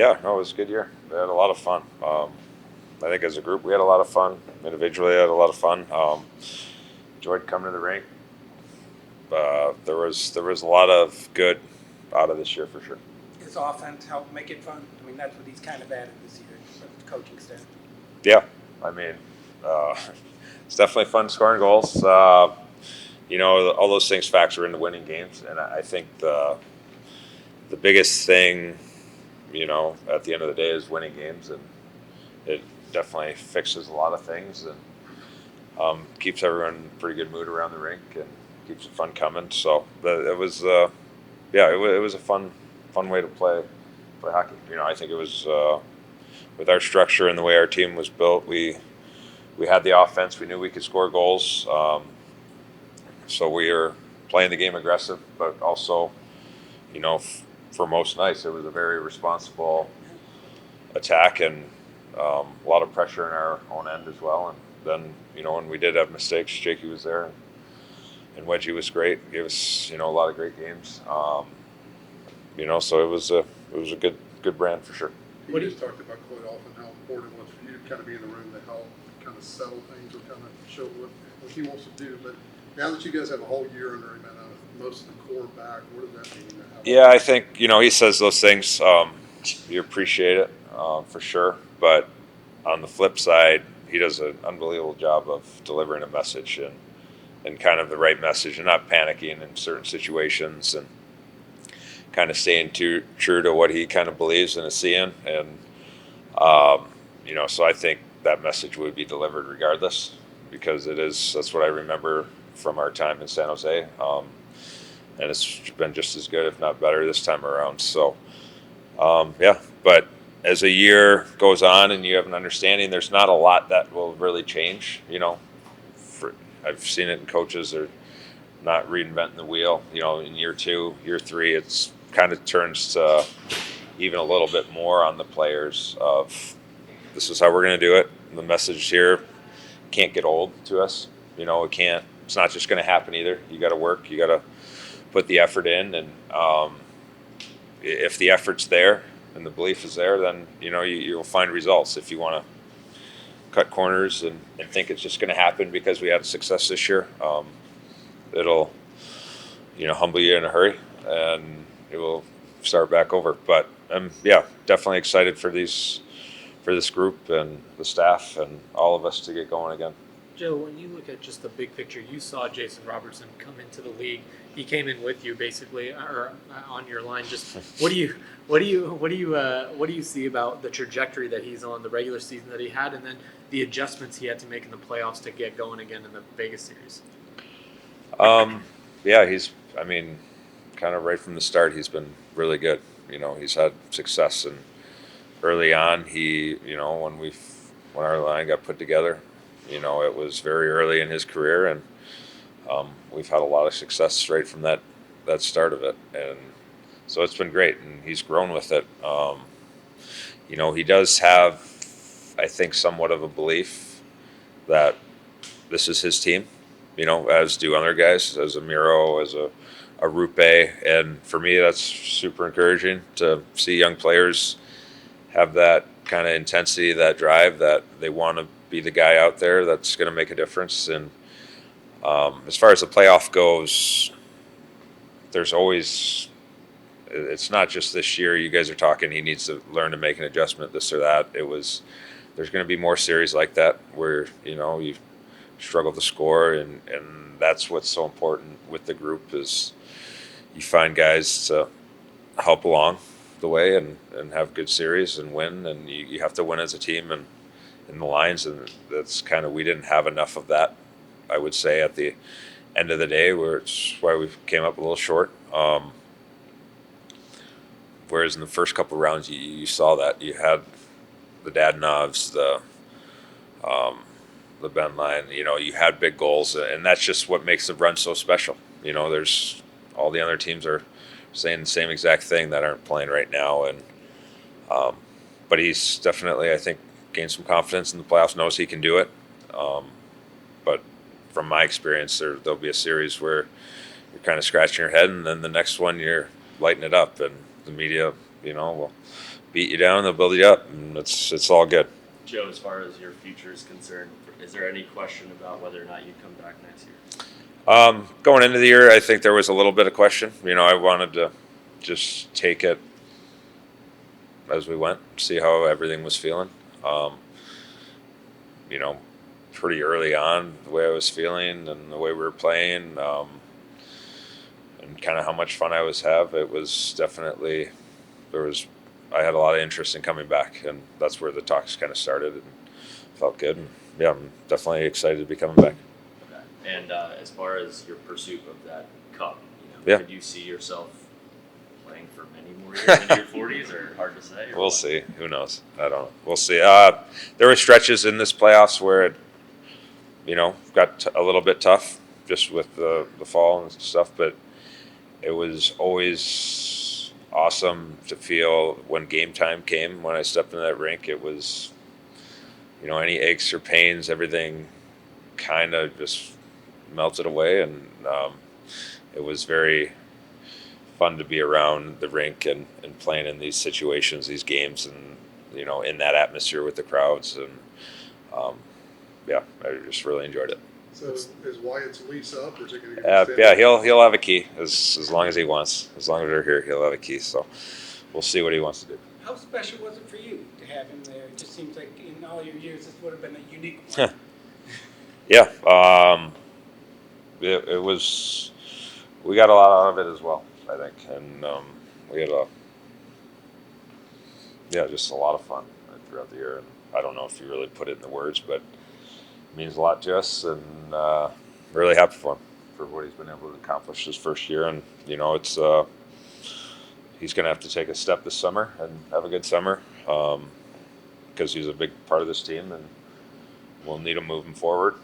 Yeah, no, it was a good year. We had a lot of fun. I think as a group we had a lot of fun. Individually, I had a lot of fun. Enjoyed coming to the rink. There was a lot of good out of this year for sure. His offense helped make it fun. I mean, that's what he's kind of added this year, with the coaching staff. Yeah, I mean, uh, it's definitely fun scoring goals. All those things factor into winning games, and I think the biggest thing, at the end of the day, is winning games, and it definitely fixes a lot of things and keeps everyone in a pretty good mood around the rink and keeps the fun coming. So it was, it was a fun way to play hockey. I think it was with our structure and the way our team was built, we had the offense. We knew we could score goals, so we were playing the game aggressive, but also, for most nights, it was a very responsible attack and a lot of pressure in our own end as well. And then, when we did have mistakes, Jakey was there, and Wedgie was great. Gave us, a lot of great games. So it was a good brand for sure. You just talked about quite often how important it was for you to kind of be in the room to help kind of settle things or kind of show what he wants to do. But now that you guys have a whole year under him and most of the core back, what does that mean? Yeah, I think, he says those things. You appreciate it for sure. But on the flip side, he does an unbelievable job of delivering a message and kind of the right message and not panicking in certain situations and kind of staying true to what he kind of believes and is seeing. And, so I think that message would be delivered regardless because that's what I remember from our time in San Jose. And it's been just as good, if not better, this time around. So, but as a year goes on and you have an understanding, there's not a lot that will really change. I've seen it in coaches; they're not reinventing the wheel. In year 2, year 3, it's kind of turns to even a little bit more on the players of this is how we're going to do it. The message here can't get old to us. It can't. It's not just going to happen either. You got to work. You got to put the effort in, and if the effort's there and the belief is there, then you'll find results. If you want to cut corners and think it's just going to happen because we had success this year, it'll humble you in a hurry, and it will start back over. But definitely excited for this group and the staff and all of us to get going again. Joe, when you look at just the big picture, you saw Jason Robertson come into the league. He came in with you basically, or on your line. Just what do you see about the trajectory that he's on, the regular season that he had, and then the adjustments he had to make in the playoffs to get going again in the Vegas series? He's kind of right from the start, he's been really good. He's had success, and early on, when our line got put together, it was very early in his career, and we've had a lot of success right from that start of it, and so it's been great, and he's grown with it. He does have, I think, somewhat of a belief that this is his team, as do other guys, as a Miro, as a Rupe, and for me, that's super encouraging to see young players have that kind of intensity, that drive, that they want to be the guy out there that's going to make a difference. And as far as the playoff goes, there's always, it's not just this year. You guys are talking, he needs to learn to make an adjustment, this or that. There's going to be more series like that where, you struggle to score, and that's what's so important with the group is you find guys to help along the way and have good series and win, and you have to win as a team and in the lines, and that's kind of, we didn't have enough of that, I would say, at the end of the day, where it's why we came up a little short. Whereas in the first couple of rounds, you saw that you had the Dadonovs, the Ben line, you had big goals, and that's just what makes the run so special. There's all the other teams are saying the same exact thing that aren't playing right now, and but he's definitely, I think, gained some confidence in the playoffs, knows he can do it. But from my experience, there'll be a series where you're kind of scratching your head, and then the next one you're lighting it up, and the media, will beat you down, they'll build you up, and it's all good. Joe, as far as your future is concerned, is there any question about whether or not you come back next year? Going into the year, I think there was a little bit of question. I wanted to just take it as we went, see how everything was feeling. You know, pretty early on, the way I was feeling and the way we were playing, and kind of how much fun I was have. It was definitely I had a lot of interest in coming back, and that's where the talks kind of started, and felt good. And yeah, I'm definitely excited to be coming back. Okay. And as far as your pursuit of that cup, Yeah. could you see yourself playing for many more years into your 40s, or hard to say? Or We'll what? see. Who knows? I don't know. We'll see. There were stretches in this playoffs where it, got a little bit tough just with the fall and stuff, but it was always awesome to feel when game time came. When I stepped into that rink, it was, any aches or pains, everything kind of just melted away, and it was very fun to be around the rink and playing in these situations, these games, and in that atmosphere with the crowds, and yeah, I just really enjoyed it. So is Wyatt's lease up, or is it going to get extended? Yeah, he'll have a key as long as he wants. As long as they're here, he'll have a key. So we'll see what he wants to do. How special was it for you to have him there? It just seems like in all your years, this would have been a unique one. Yeah, it was. We got a lot out of it as well, I think, and we had just a lot of fun throughout the year. And I don't know if you really put it in the words, but it means a lot to us, and really happy for him for what he's been able to accomplish his first year. And it's he's going to have to take a step this summer and have a good summer, because he's a big part of this team, and we'll need him moving forward.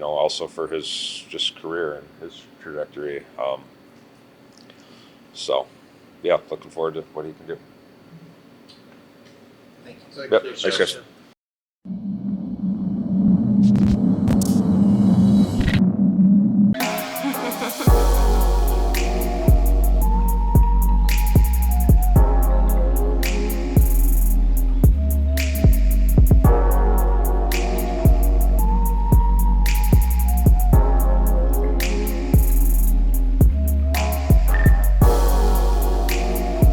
Also for his just career and his trajectory. So, yeah, looking forward to what he can do. Thank you. Thank Yep, you. thanks, guys.